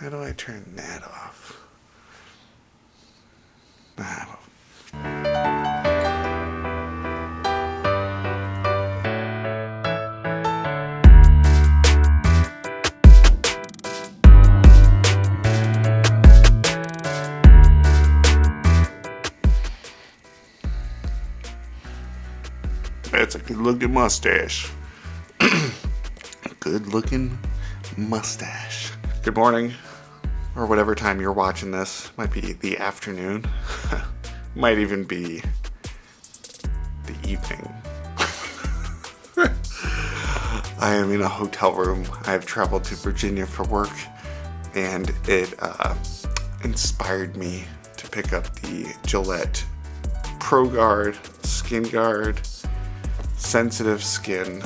How do I turn that off? That's a good looking mustache. Good looking mustache. Good morning, or whatever time you're watching this. Might be the afternoon. Might even be the evening. I am in a hotel room. I've traveled to Virginia for work, and it inspired me to pick up the Gillette Skinguard Sensitive Skin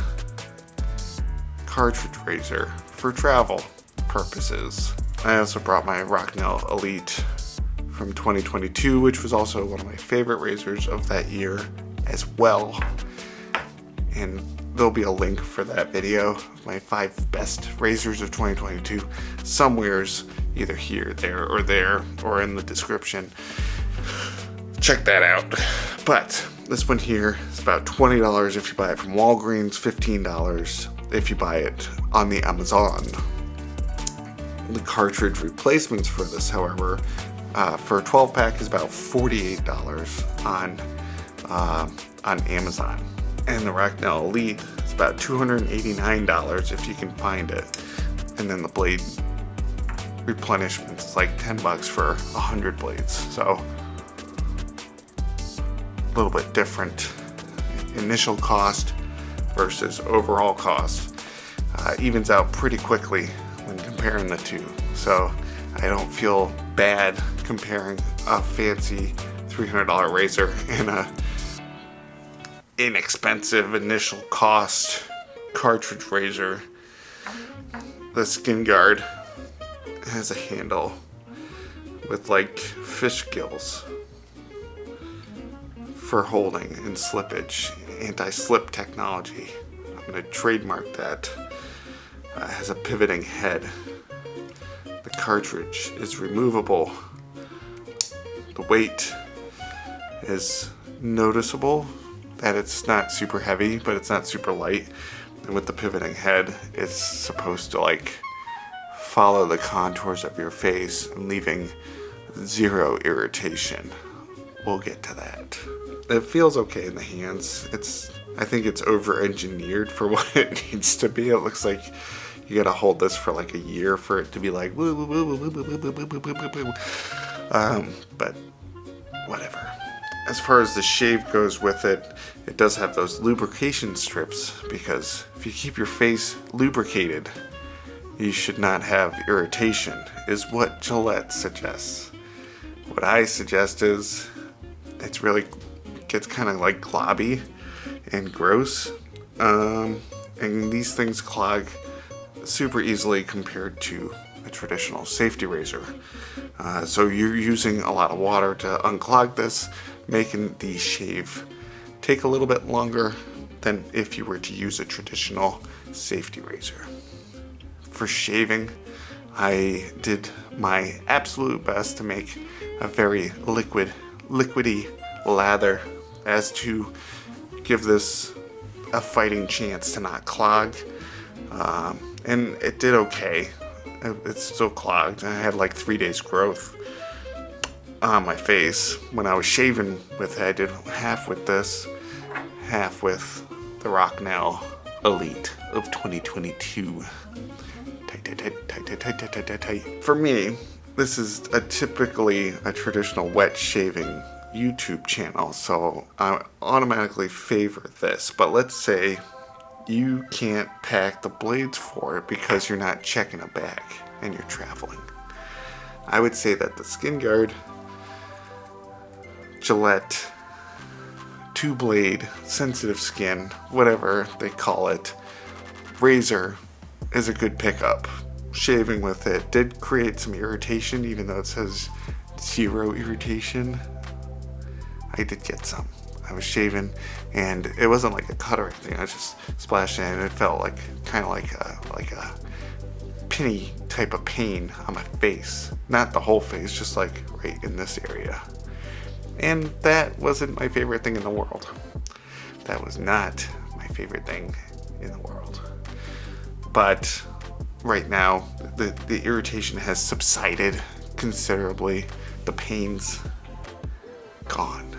Cartridge Razor for travel purposes. I also brought my Rocnel Elite from 2022, which was also one of my favorite razors of that year as well. And there'll be a link for that video of my 5 best razors of 2022 somewheres, either here, there, or in the description. Check that out. But this one here is about $20 if you buy it from Walgreens, $15 if you buy it on the Amazon. The cartridge replacements for this, however, for a 12-pack is about $48 on Amazon. And the Rocnel Elite is about $289 if you can find it. And then the blade replenishment is like $10 for 100 blades. So a little bit different initial cost versus overall cost. Evens out pretty quickly when comparing the two. So I don't feel bad comparing a fancy $300 razor and a inexpensive initial cost cartridge razor. The Skinguard has a handle with like fish gills for holding and slippage, anti-slip technology. I'm going to trademark that. Has a pivoting head. The cartridge is removable. The weight is noticeable, that it's not super heavy, but it's not super light. And with the pivoting head, it's supposed to like follow the contours of your face and leaving zero irritation. We'll get to that. It feels okay in the hands. I think it's over-engineered for what it needs to be. It looks like you gotta hold this for like a year for it to be like woo, woo, woo, woo, woo, woo, woo, woo, woo, woo, woo. But whatever. As far as the shave goes with it, it does have those lubrication strips, because if you keep your face lubricated, you should not have irritation, is what Gillette suggests. What I suggest is it's really gets kind of like globby and gross, and these things clog super easily compared to a traditional safety razor. So you're using a lot of water to unclog this, making the shave take a little bit longer than if you were to use a traditional safety razor. For shaving, I did my absolute best to make a very liquidy lather as to give this a fighting chance to not clog. And it did okay. It's still clogged. I had like 3 days growth on my face. When I was shaving with it, I did half with this, half with the Rocnel Elite of 2022. Tight. For me, this is typically a traditional wet shaving YouTube channel, so I automatically favor this. But let's say you can't pack the blades for it because you're not checking a bag and you're traveling. I would say that the Skinguard Gillette 2-blade sensitive skin, whatever they call it, razor is a good pickup. Shaving with it did create some irritation, even though it says 0 irritation. I did get some. I was shaving, and it wasn't like a cut or anything. I was just splashing it, and it felt like kind of like a tinny type of pain on my face. Not the whole face, just like right in this area. And that wasn't my favorite thing in the world. That was not my favorite thing in the world. But right now, the irritation has subsided considerably. The pain's gone.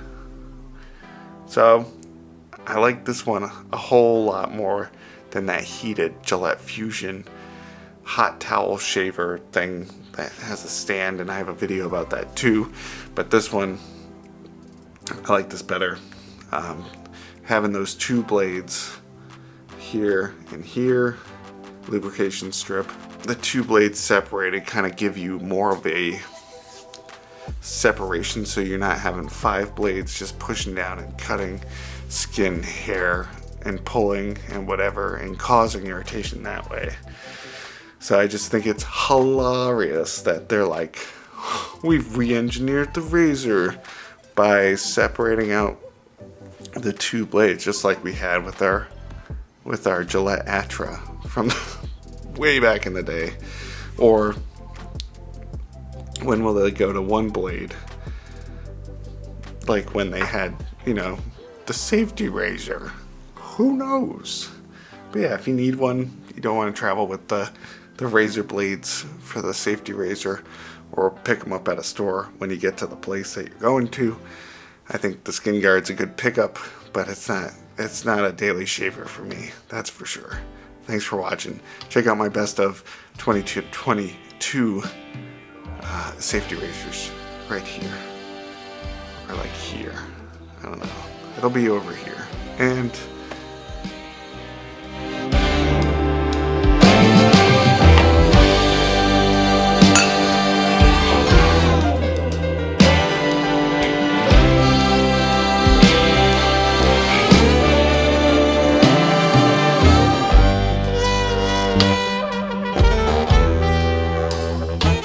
So I like this one a whole lot more than that heated Gillette Fusion hot towel shaver thing that has a stand, and I have a video about that too. But this one, I like this better. Having those two blades here and here, lubrication strip, the two blades separated kind of give you more of a separation, so you're not having 5 blades just pushing down and cutting skin, hair, and pulling and whatever and causing irritation that way. So I just think it's hilarious that they're like, we've re-engineered the razor by separating out the two blades, just like we had with our Gillette Atra from way back in the day. Or when will they go to one blade? Like when they had, the safety razor. Who knows? But yeah, if you need one, you don't want to travel with the razor blades for the safety razor, or pick them up at a store when you get to the place that you're going to. I think the Skinguard's a good pickup, but it's not a daily shaver for me, that's for sure. Thanks for watching. Check out my best of 2022 safety razors right here, or like here. I don't know. It'll be over here. And